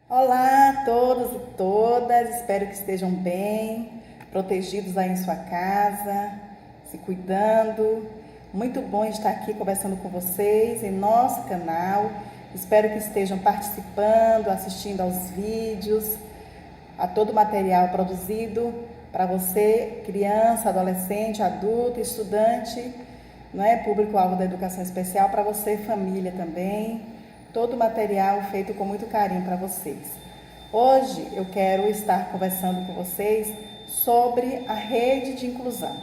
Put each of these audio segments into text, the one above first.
Olá a todos e todas, espero que estejam bem, protegidos aí em sua casa, se cuidando. Muito bom estar aqui conversando com vocês em nosso canal. Espero que estejam participando, assistindo aos vídeos, a todo o material produzido para você, criança, adolescente, adulto, estudante, não é? Público-alvo da educação especial, para você, família também. Todo o material feito com muito carinho para vocês. Hoje eu quero estar conversando com vocês sobre a rede de inclusão.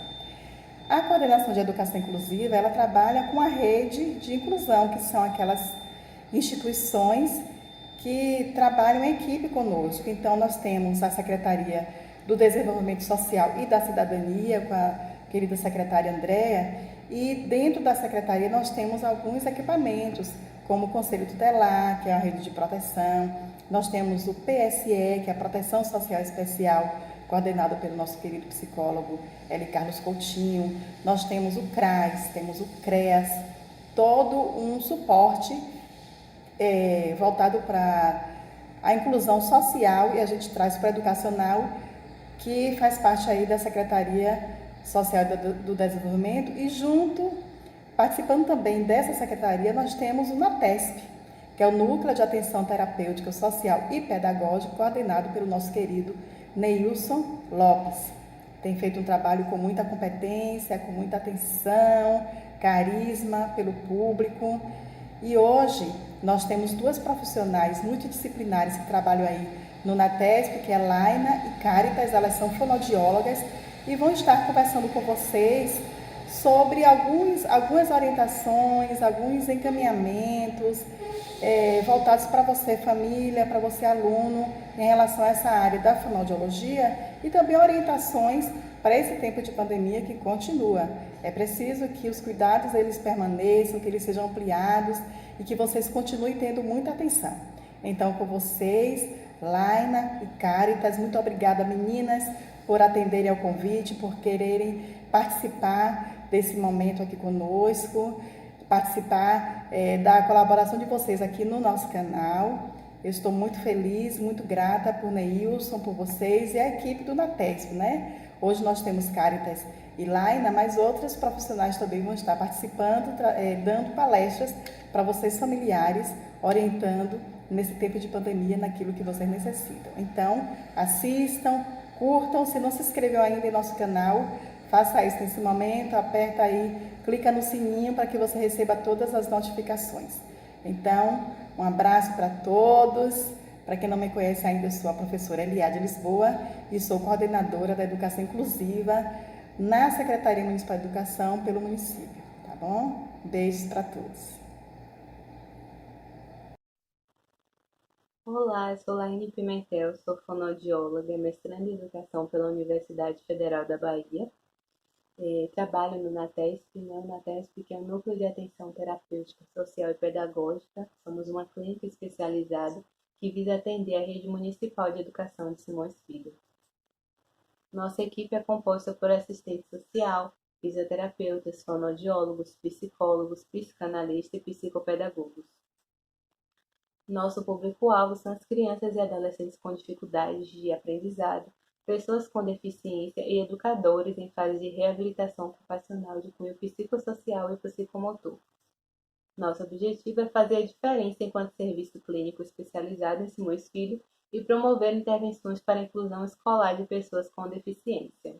A coordenação de educação inclusiva, ela trabalha com a rede de inclusão, que são aquelas instituições que trabalham em equipe conosco. Então, nós temos a Secretaria do Desenvolvimento Social e da Cidadania, com a querida secretária Andréa, e dentro da secretaria nós temos alguns equipamentos, como o Conselho Tutelar, que é a rede de proteção, nós temos o PSE, que é a Proteção Social Especial, coordenado pelo nosso querido psicólogo L. Carlos Coutinho, nós temos o CRAS, temos o CREAS, todo um suporte voltado para a inclusão social, e a gente traz para o educacional, que faz parte aí da Secretaria Social do Desenvolvimento, e junto, participando também dessa secretaria, nós temos o NATESP, que é o Núcleo de Atenção Terapêutica Social e Pedagógico, coordenado pelo nosso querido Neilson Lopes. Tem feito um trabalho com muita competência, com muita atenção, carisma pelo público. E hoje nós temos duas profissionais multidisciplinares que trabalham aí no NATESP, que é Laina e Caritas. Elas são fonoaudiólogas e vão estar conversando com vocês sobre algumas orientações, alguns encaminhamentos voltados para você, família, para você, aluno, em relação a essa área da fonoaudiologia, e também orientações para esse tempo de pandemia que continua. É preciso que os cuidados eles permaneçam, que eles sejam ampliados e que vocês continuem tendo muita atenção. Então, com vocês, Laina e Caritas, muito obrigada, meninas, por atenderem ao convite, por quererem participar desse momento aqui conosco, participar da colaboração de vocês aqui no nosso canal. Eu estou muito feliz, muito grata por Neilson, por vocês e a equipe do NATESP, né? Hoje nós temos Caritas e Laina, mas outros profissionais também vão estar participando, dando palestras para vocês familiares, orientando nesse tempo de pandemia naquilo que vocês necessitam. Então, assistam, curtam, se não se inscreveu ainda em nosso canal, faça isso nesse momento, aperta aí, clica no sininho para que você receba todas as notificações. Então, um abraço para todos. Para quem não me conhece ainda, eu sou a professora Eliade Lisboa e sou coordenadora da Educação Inclusiva na Secretaria Municipal de Educação pelo município, tá bom? Beijos para todos. Olá, eu sou Laine Pimentel, sou fonoaudióloga, mestranda em Educação pela Universidade Federal da Bahia. Trabalho no NATESP, né? O NATESP, que é o Núcleo de Atenção Terapêutica Social e Pedagógica. Somos uma clínica especializada que visa atender a rede municipal de educação de Simões Filho. Nossa equipe é composta por assistente social, fisioterapeutas, fonoaudiólogos, psicólogos, psicanalistas e psicopedagogos. Nosso público-alvo são as crianças e adolescentes com dificuldades de aprendizado, pessoas com deficiência e educadores em fase de reabilitação ocupacional de cunho psicossocial e psicomotor. Nosso objetivo é fazer a diferença enquanto serviço clínico especializado em Simões Filho e promover intervenções para a inclusão escolar de pessoas com deficiência.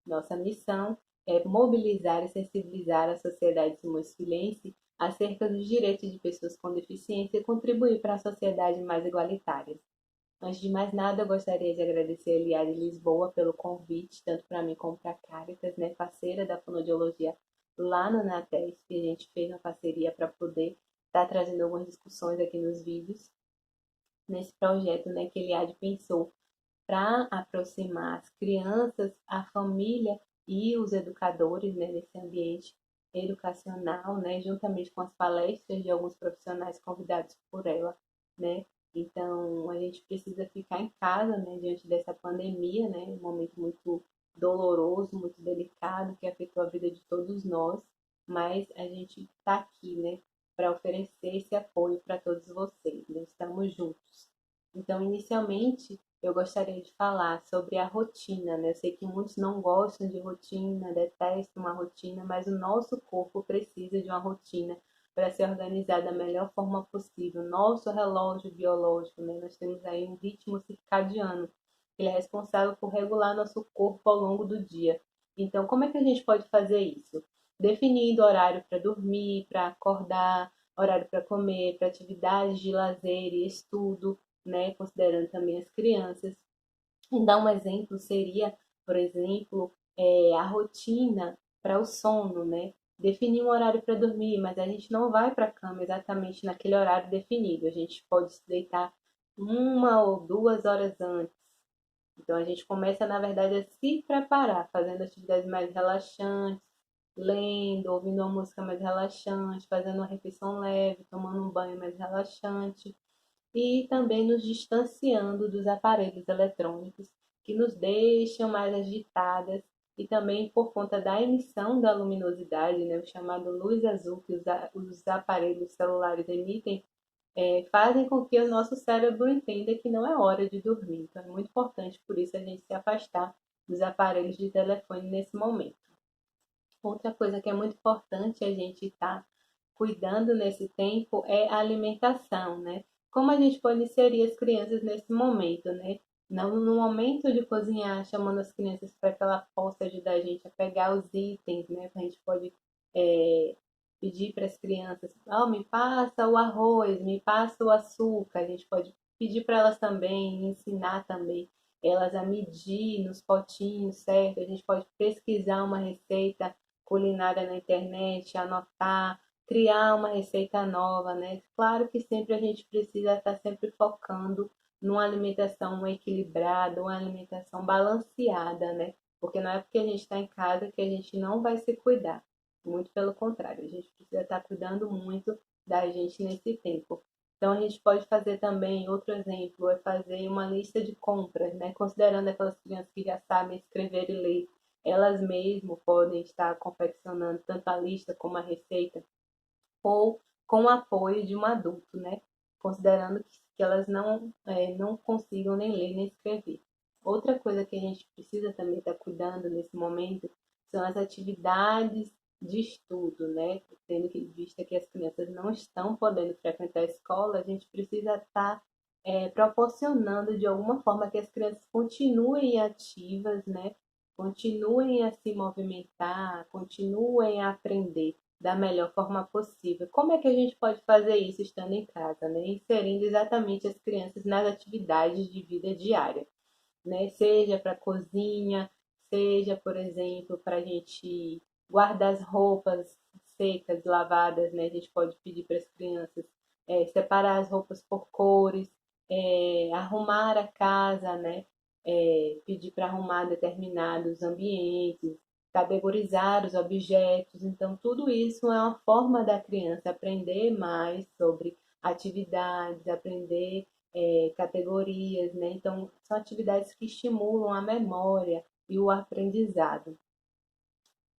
Nossa missão é mobilizar e sensibilizar a sociedade simões-filhense acerca dos direitos de pessoas com deficiência e contribuir para a sociedade mais igualitária. Antes de mais nada, eu gostaria de agradecer a Eliade Lisboa pelo convite, tanto para mim como para a Caritas, né, parceira da fonoaudiologia lá no NATESP. A gente fez uma parceria para poder estar trazendo algumas discussões aqui nos vídeos, nesse projeto, né, que a Eliade pensou para aproximar as crianças, a família e os educadores, né, nesse ambiente educacional, né, juntamente com as palestras de alguns profissionais convidados por ela, né. Então, a gente precisa ficar em casa, né, diante dessa pandemia, né, um momento muito doloroso, muito delicado, que afetou a vida de todos nós, mas a gente está aqui, né, para oferecer esse apoio para todos vocês, né? Estamos juntos. Então, inicialmente, eu gostaria de falar sobre a rotina, né? Eu sei que muitos não gostam de rotina, detestam uma rotina, mas o nosso corpo precisa de uma rotina para se organizar da melhor forma possível. Nosso relógio biológico, né? Nós temos aí um ritmo circadiano, ele é responsável por regular nosso corpo ao longo do dia. Então, como é que a gente pode fazer isso? Definindo horário para dormir, para acordar, horário para comer, para atividades de lazer e estudo, né? Considerando também as crianças. E dar um exemplo seria, por exemplo, a rotina para o sono, né? Definir um horário para dormir, mas a gente não vai para a cama exatamente naquele horário definido. A gente pode se deitar 1 ou 2 horas antes. Então a gente começa, na verdade, a se preparar, fazendo atividades mais relaxantes, lendo, ouvindo uma música mais relaxante, fazendo uma refeição leve, tomando um banho mais relaxante e também nos distanciando dos aparelhos eletrônicos que nos deixam mais agitadas e também por conta da emissão da luminosidade, né, o chamado luz azul que os aparelhos celulares emitem, fazem com que o nosso cérebro entenda que não é hora de dormir. Então é muito importante, por isso, a gente se afastar dos aparelhos de telefone nesse momento. Outra coisa que é muito importante a gente estar cuidando nesse tempo é a alimentação, né? Como a gente pode inserir as crianças nesse momento, né? Não no momento de cozinhar, chamando as crianças para que ela possa ajudar a gente a pegar os itens, né? A gente pode pedir para as crianças, me passa o arroz, me passa o açúcar. A gente pode pedir para elas também, ensinar também elas a medir nos potinhos, certo? A gente pode pesquisar uma receita culinária na internet, anotar, criar uma receita nova, né? Claro que sempre a gente precisa estar sempre focando numa alimentação equilibrada, uma alimentação balanceada, né? Porque não é porque a gente está em casa que a gente não vai se cuidar. Muito pelo contrário, a gente precisa estar cuidando muito da gente nesse tempo. Então, a gente pode fazer também, outro exemplo, é fazer uma lista de compras, né? Considerando aquelas crianças que já sabem escrever e ler, elas mesmas podem estar confeccionando tanto a lista como a receita, ou com o apoio de um adulto, né? Considerando que elas não consigam nem ler nem escrever. Outra coisa que a gente precisa também estar cuidando nesse momento são as atividades de estudo, né? Tendo que vista que as crianças não estão podendo frequentar a escola, a gente precisa estar proporcionando de alguma forma que as crianças continuem ativas, né? Continuem a se movimentar, continuem a aprender da melhor forma possível. Como é que a gente pode fazer isso estando em casa, né? Inserindo exatamente as crianças nas atividades de vida diária, né? Seja para a cozinha, seja, por exemplo, para a gente guardar as roupas secas, lavadas, né? A gente pode pedir para as crianças separar as roupas por cores, arrumar a casa, né? Pedir para arrumar determinados ambientes, categorizar os objetos. Então, tudo isso é uma forma da criança aprender mais sobre atividades, aprender categorias, né? Então, são atividades que estimulam a memória e o aprendizado.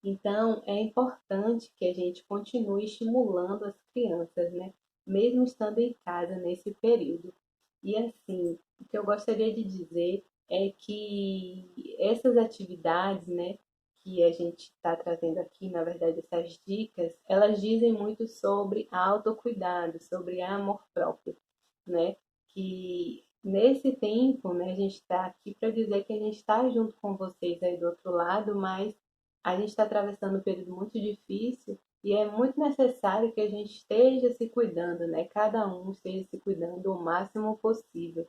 Então, é importante que a gente continue estimulando as crianças, né? Mesmo estando em casa nesse período. E assim, o que eu gostaria de dizer é que essas atividades, né, que a gente está trazendo aqui, na verdade, essas dicas, elas dizem muito sobre autocuidado, sobre amor próprio, né? Que nesse tempo, né, a gente está aqui para dizer que a gente está junto com vocês aí do outro lado, mas a gente está atravessando um período muito difícil e é muito necessário que a gente esteja se cuidando, né? Cada um esteja se cuidando o máximo possível.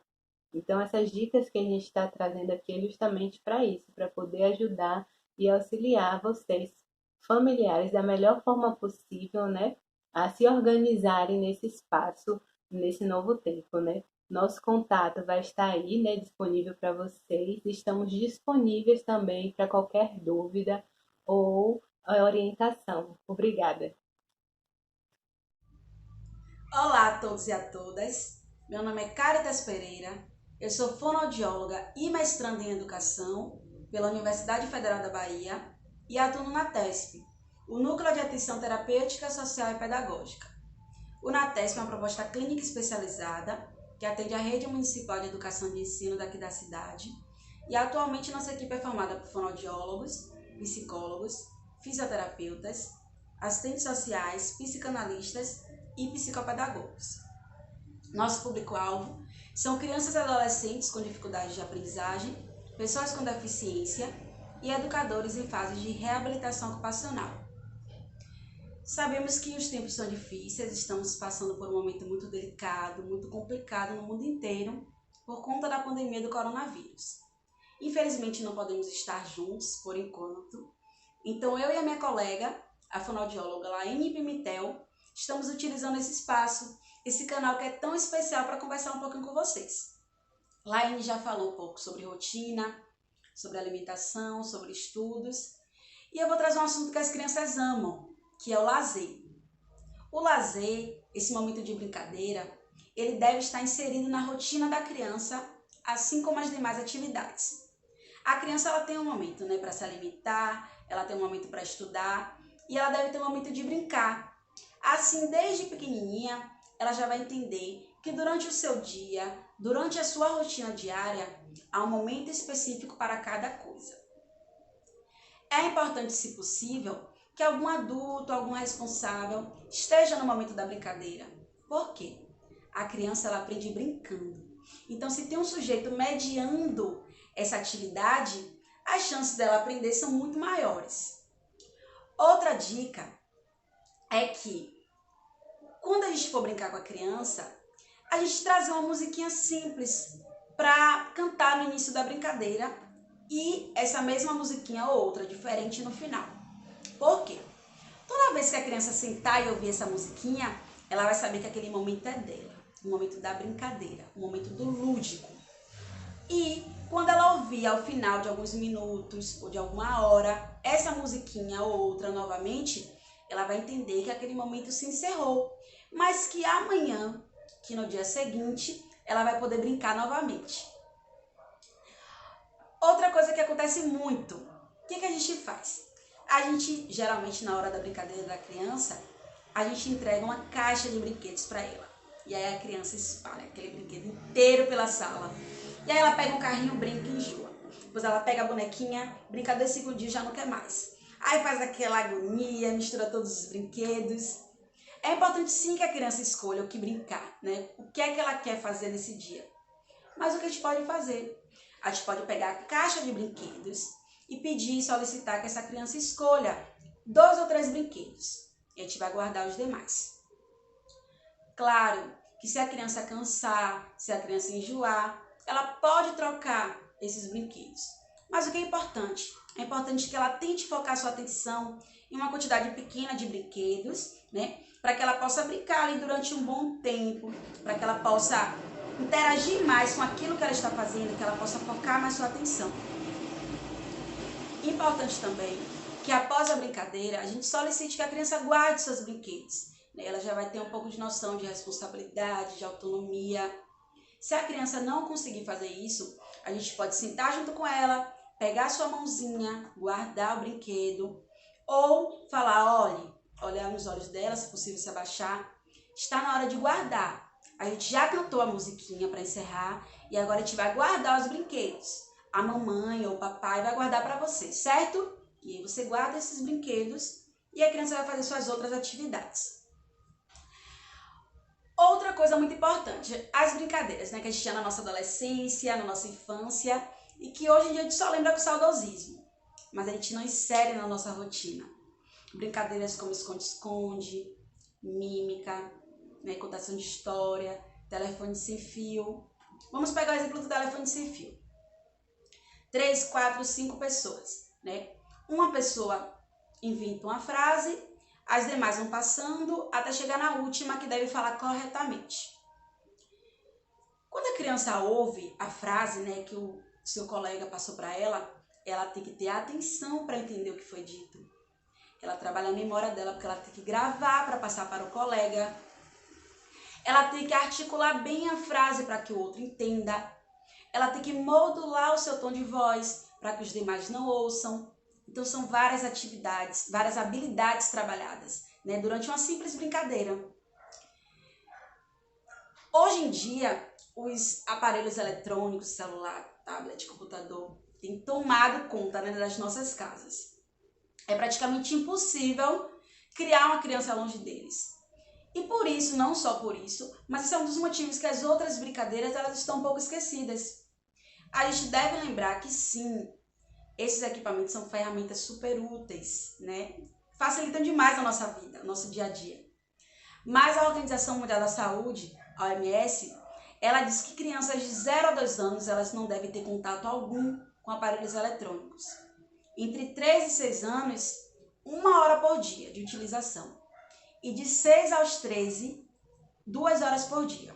Então, essas dicas que a gente está trazendo aqui é justamente para isso, para poder ajudar e auxiliar vocês, familiares, da melhor forma possível, né? A se organizarem nesse espaço, nesse novo tempo, né? Nosso contato vai estar aí, né, disponível para vocês. Estamos disponíveis também para qualquer dúvida ou orientação. Obrigada. Olá a todos e a todas. Meu nome é Caritas Pereira. Eu sou fonoaudióloga e mestranda em educação pela Universidade Federal da Bahia e atuo na TESP, o Núcleo de Atenção Terapêutica, Social e Pedagógica. O NATESP é uma proposta clínica especializada que atende a rede municipal de educação e ensino daqui da cidade. E atualmente nossa equipe é formada por fonoaudiólogos, psicólogos, fisioterapeutas, assistentes sociais, psicanalistas e psicopedagogos. Nosso público-alvo são crianças e adolescentes com dificuldades de aprendizagem, pessoas com deficiência e educadores em fase de reabilitação ocupacional. Sabemos que os tempos são difíceis, estamos passando por um momento muito delicado, muito complicado no mundo inteiro por conta da pandemia do coronavírus. Infelizmente não podemos estar juntos por enquanto, então eu e a minha colega, a fonoaudióloga Laine Pimentel, estamos utilizando esse espaço, esse canal que é tão especial para conversar um pouquinho com vocês. Laine já falou um pouco sobre rotina, sobre alimentação, sobre estudos, e eu vou trazer um assunto que as crianças amam, que é o lazer. O lazer, esse momento de brincadeira, ele deve estar inserido na rotina da criança, assim como as demais atividades. A criança ela tem um momento, para se alimentar, ela tem um momento para estudar e ela deve ter um momento de brincar. Assim, desde pequenininha, ela já vai entender que durante o seu dia, durante a sua rotina diária, há um momento específico para cada coisa. É importante, se possível, que algum adulto, algum responsável esteja no momento da brincadeira. Por quê? A criança ela aprende brincando. Então, se tem um sujeito mediando essa atividade, as chances dela aprender são muito maiores. Outra dica é que, quando a gente for brincar com a criança, a gente trazer uma musiquinha simples para cantar no início da brincadeira e essa mesma musiquinha ou outra diferente no final. Por quê? Toda vez que a criança sentar e ouvir essa musiquinha, ela vai saber que aquele momento é dela, o momento da brincadeira, o momento do lúdico. E quando ela ouvir ao final de alguns minutos ou de alguma hora essa musiquinha ou outra novamente, ela vai entender que aquele momento se encerrou, mas que amanhã, que no dia seguinte, ela vai poder brincar novamente. Outra coisa que acontece muito, o que a gente faz? A gente, geralmente, na hora da brincadeira da criança, a gente entrega uma caixa de brinquedos para ela. E aí a criança espalha aquele brinquedo inteiro pela sala. E aí ela pega um carrinho, brinca e enjoa. Depois ela pega a bonequinha, brinca 2 segundos e já não quer mais. Aí faz aquela agonia, mistura todos os brinquedos. É importante sim que a criança escolha o que brincar, O que é que ela quer fazer nesse dia. Mas o que a gente pode fazer? A gente pode pegar a caixa de brinquedos e pedir e solicitar que essa criança escolha 2 ou 3 brinquedos. E a gente vai guardar os demais. Claro que se a criança cansar, se a criança enjoar, ela pode trocar esses brinquedos. Mas o que é importante? É importante que ela tente focar sua atenção em uma quantidade pequena de brinquedos, para que ela possa brincar ali durante um bom tempo, para que ela possa interagir mais com aquilo que ela está fazendo, que ela possa focar mais sua atenção. Importante também que após a brincadeira, a gente solicite que a criança guarde seus brinquedos. Ela já vai ter um pouco de noção de responsabilidade, de autonomia. Se a criança não conseguir fazer isso, a gente pode sentar junto com ela, pegar a sua mãozinha, guardar o brinquedo, ou falar, olhar nos olhos dela, se possível se abaixar. Está na hora de guardar. A gente já cantou a musiquinha para encerrar e agora a gente vai guardar os brinquedos. A mamãe ou o papai vai guardar para você, certo? E aí você guarda esses brinquedos e a criança vai fazer suas outras atividades. Outra coisa muito importante, as brincadeiras, que a gente tinha na nossa adolescência, na nossa infância e que hoje em dia a gente só lembra com saudosismo, mas a gente não insere na nossa rotina. Brincadeiras como esconde-esconde, mímica, contação de história, telefone sem fio. Vamos pegar o exemplo do telefone sem fio. 3, 4, 5 pessoas, Uma pessoa inventa uma frase, as demais vão passando até chegar na última que deve falar corretamente. Quando a criança ouve a frase, que o seu colega passou para ela tem que ter atenção para entender o que foi dito. Ela trabalha a memória dela porque ela tem que gravar para passar para o colega. Ela tem que articular bem a frase para que o outro entenda. Ela tem que modular o seu tom de voz para que os demais não ouçam. Então, são várias atividades, várias habilidades trabalhadas, durante uma simples brincadeira. Hoje em dia, os aparelhos eletrônicos, celular, tablet, computador, têm tomado conta, né, das nossas casas. É praticamente impossível criar uma criança longe deles. E por isso, não só por isso, mas esse é um dos motivos que as outras brincadeiras elas estão um pouco esquecidas. A gente deve lembrar que sim, esses equipamentos são ferramentas super úteis, né? Facilitam demais a nossa vida, o nosso dia a dia. Mas a Organização Mundial da Saúde, a OMS, ela diz que crianças de 0 a 2 anos elas não devem ter contato algum com aparelhos eletrônicos. Entre 3 e 6 anos, 1 hora por dia de utilização. E de 6 aos 13, 2 horas por dia.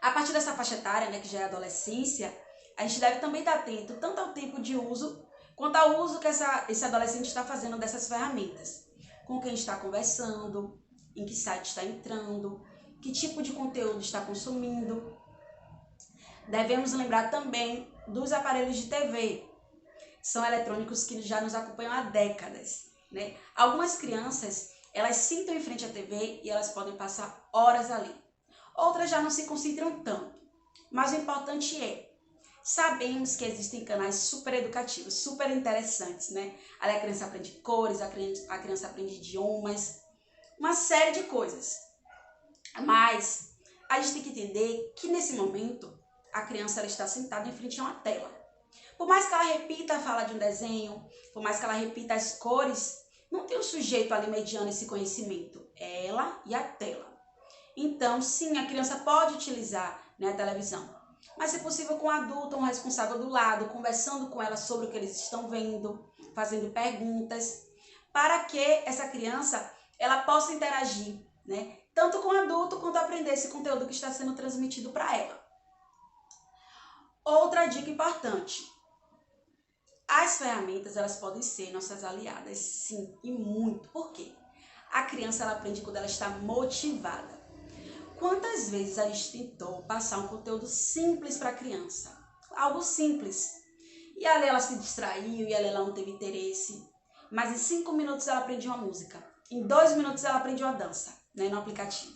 A partir dessa faixa etária, né, que já é a adolescência, a gente deve também estar atento tanto ao tempo de uso, quanto ao uso que esse adolescente está fazendo dessas ferramentas. Com quem está conversando, em que site está entrando, que tipo de conteúdo está consumindo. Devemos lembrar também dos aparelhos de TV. São eletrônicos que já nos acompanham há décadas, né? Algumas crianças, elas sentam em frente à TV e elas podem passar horas ali. Outras já não se concentram tanto. Mas o importante é, sabemos que existem canais super educativos, super interessantes, né? Ali a criança aprende cores, a criança aprende idiomas, uma série de coisas. Mas a gente tem que entender que nesse momento a criança ela está sentada em frente a uma tela. Por mais que ela repita a fala de um desenho, por mais que ela repita as cores, não tem um sujeito ali mediando esse conhecimento. É ela e a tela. Então, sim, a criança pode utilizar, né, a televisão. Mas, se possível, com um adulto, um responsável do lado, conversando com ela sobre o que eles estão vendo, fazendo perguntas, para que essa criança ela possa interagir, né, tanto com o adulto quanto aprender esse conteúdo que está sendo transmitido para ela. Outra dica importante. As ferramentas, elas podem ser nossas aliadas, sim, e muito. Por quê? A criança, ela aprende quando ela está motivada. Quantas vezes a gente tentou passar um conteúdo simples para a criança? Algo simples. E ali ela se distraiu, e ali ela não teve interesse. Mas em 5 minutos ela aprendia uma música. Em 2 minutos ela aprendia uma dança, né, no aplicativo.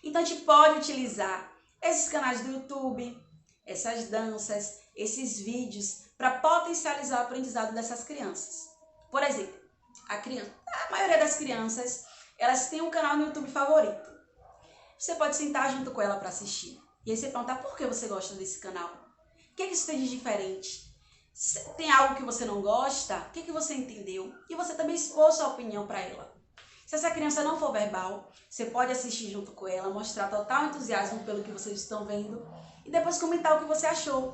Então a gente pode utilizar esses canais do YouTube, essas danças, esses vídeos, para potencializar o aprendizado dessas crianças. Por exemplo, a maioria das crianças, elas têm um canal no YouTube favorito. Você pode sentar junto com ela para assistir. E aí você perguntar por que você gosta desse canal. O que isso tem de diferente? Tem algo que você não gosta? O que você entendeu? E você também expor sua opinião para ela. Se essa criança não for verbal, você pode assistir junto com ela, mostrar total entusiasmo pelo que vocês estão vendo e depois comentar o que você achou.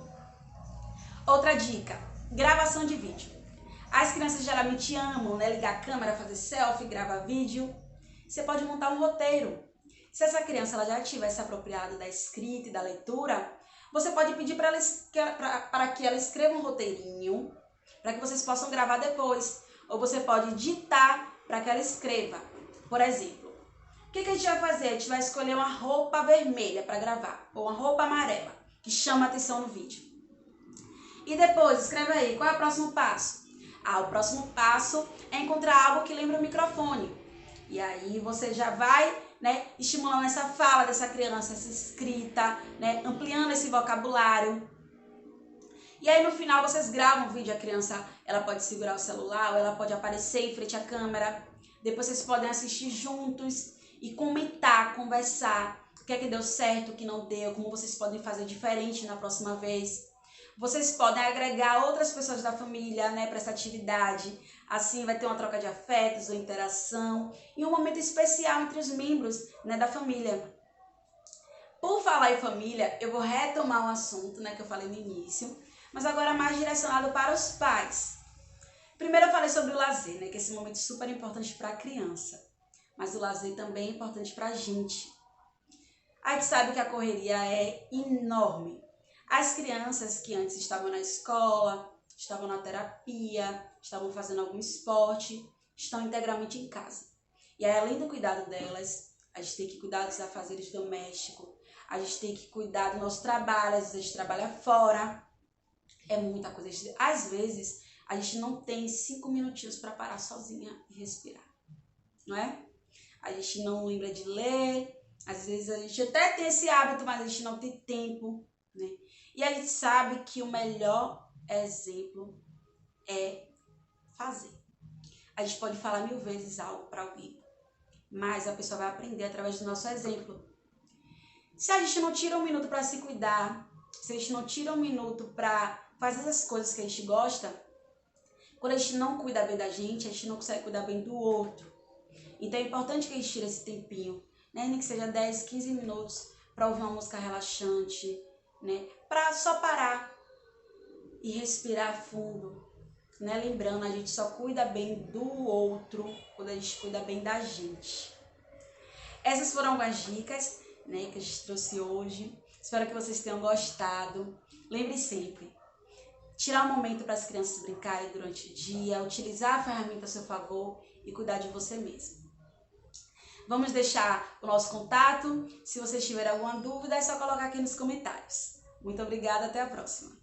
Outra dica, gravação de vídeo. As crianças geralmente amam, né, ligar a câmera, fazer selfie, gravar vídeo. Você pode montar um roteiro. Se essa criança ela já tiver se apropriado da escrita e da leitura, você pode pedir para que ela escreva um roteirinho, para que vocês possam gravar depois. Ou você pode ditar para que ela escreva. Por exemplo, o que a gente vai fazer? A gente vai escolher uma roupa vermelha para gravar, ou uma roupa amarela, que chama a atenção no vídeo. E depois, escreve aí, qual é o próximo passo? O próximo passo é encontrar algo que lembra o microfone. E aí você já vai, né, estimulando essa fala dessa criança, essa escrita, né, ampliando esse vocabulário. E aí no final vocês gravam o vídeo, a criança ela pode segurar o celular ou ela pode aparecer em frente à câmera. Depois vocês podem assistir juntos e comentar, conversar, o que é que deu certo, o que não deu, como vocês podem fazer diferente na próxima vez. Vocês podem agregar outras pessoas da família, né, para essa atividade. Assim vai ter uma troca de afetos, uma interação e um momento especial entre os membros, né, da família. Por falar em família, eu vou retomar um assunto, né, que eu falei no início, mas agora mais direcionado para os pais. Primeiro eu falei sobre o lazer, né, que é esse momento super importante para a criança, mas o lazer também é importante para a gente. A gente sabe que a correria é enorme. As crianças que antes estavam na escola, estavam na terapia, estavam fazendo algum esporte, estão integralmente em casa. E aí, além do cuidado delas, a gente tem que cuidar dos afazeres domésticos, a gente tem que cuidar do nosso trabalho, às vezes a gente trabalha fora, é muita coisa. Às vezes, a gente não tem 5 minutinhos para parar sozinha e respirar, não é? A gente não lembra de ler, Às vezes a gente até tem esse hábito, mas a gente não tem tempo, né? E a gente sabe que o melhor exemplo é fazer. A gente pode falar 1000 vezes algo para alguém, mas a pessoa vai aprender através do nosso exemplo. Se a gente não tira um minuto para se cuidar, se a gente não tira um minuto para fazer as coisas que a gente gosta, quando a gente não cuida bem da gente, a gente não consegue cuidar bem do outro. Então é importante que a gente tire esse tempinho, né? Nem que seja 10, 15 minutos para ouvir uma música relaxante, né? Para só parar e respirar fundo, né? Lembrando, a gente só cuida bem do outro quando a gente cuida bem da gente. Essas foram algumas dicas, né, que a gente trouxe hoje. Espero que vocês tenham gostado. Lembre sempre, tirar um momento para as crianças brincarem durante o dia, utilizar a ferramenta a seu favor e cuidar de você mesmo. Vamos deixar o nosso contato. Se vocês tiverem alguma dúvida, é só colocar aqui nos comentários. Muito obrigada, até a próxima.